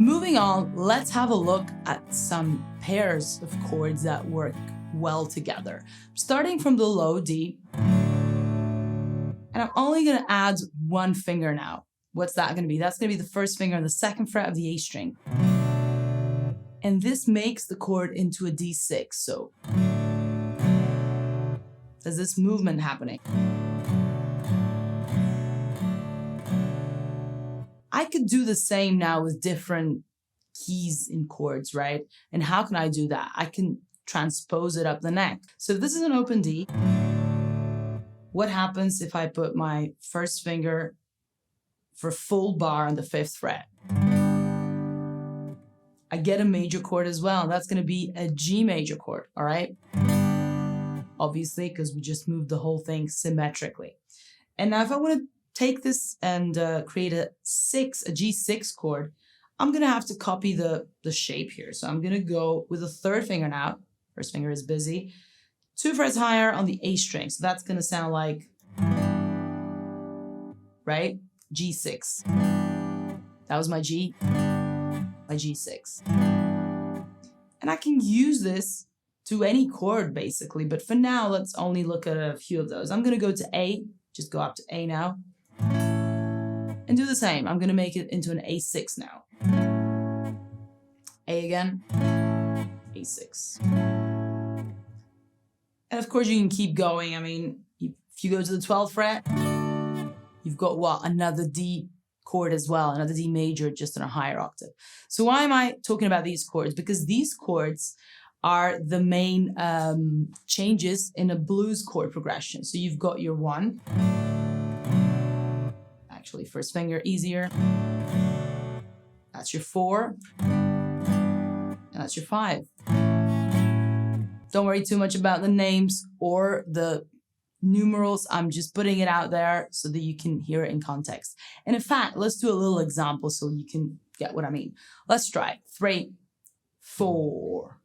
Moving on, let's have a look at some pairs of chords that work well together. Starting from the low D, and I'm only going to add one finger now. What's that going to be? That's going to be the first finger on the second fret of the A string. And this makes the chord into a D6. So there's this movement happening. I could do the same now with different keys in chords, right? And how can I do that? I can transpose it up the neck. So this is an open D. What happens if I put my first finger for full bar on the 5th fret? I get a major chord as well. That's going to be a G major chord, all right? Obviously, because we just moved the whole thing symmetrically. And now if I want to take this and create a G6 chord, I'm going to have to copy the shape here. So I'm going to go with the 3rd finger now. First finger is busy. 2 frets higher on the A string. So that's going to sound like, right? G6. That was my G, my G6. And I can use this to any chord basically, but for now, let's only look at a few of those. I'm going to go to A, just go up to A now. And do the same. I'm going to make it into an A6 now. A again, A6. And of course you can keep going. I mean, if you go to the 12th fret, you've got what? Another D chord as well, another D major, just in a higher octave. So why am I talking about these chords? Because these chords are the main changes in a blues chord progression. So you've got your 1. Actually, first finger easier. That's your 4. And that's your 5. Don't worry too much about the names or the numerals. I'm just putting it out there so that you can hear it in context. And in fact, let's do a little example so you can get what I mean. Let's try 3, 4.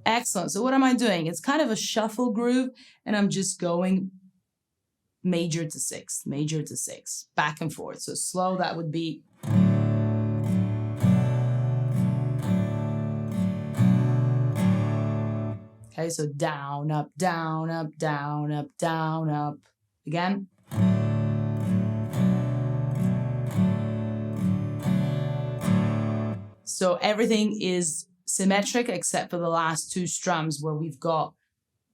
Excellent. So what am I doing? It's kind of a shuffle groove, and I'm just going major to 6, major to 6, back and forth. So slow, that would be. Okay, so down, up, down, up, down, up, down, up. Again. So everything is symmetric except for the last 2 strums where we've got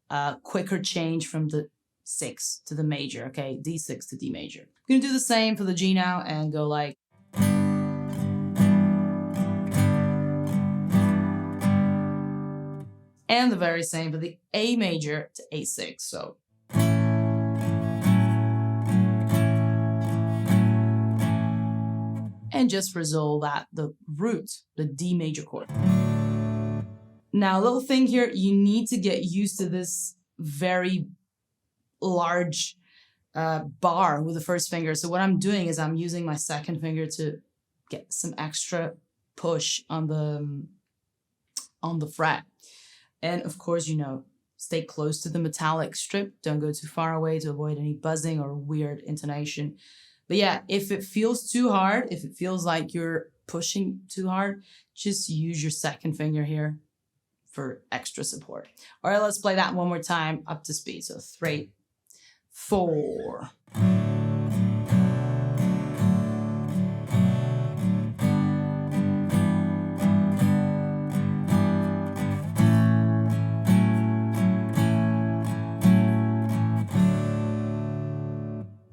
a quicker change from the 6 to the major, okay? D6 to D major. I'm gonna do the same for the G now and go like. And the very same for the A major to A6, so. And just resolve at the root, the D major chord. Now, a little thing here, you need to get used to this very large bar with the first finger. So what I'm doing is I'm using my second finger to get some extra push on the fret. And of course, you know, stay close to the metallic strip. Don't go too far away to avoid any buzzing or weird intonation. But yeah, if it feels too hard, if it feels like you're pushing too hard, just use your second finger here for extra support. All right, let's play that one more time up to speed. So 3, 4.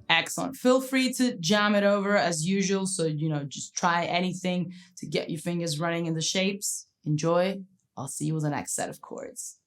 Excellent. Feel free to jam it over as usual. So, you know, just try anything to get your fingers running in the shapes. Enjoy. I'll see you with the next set of chords.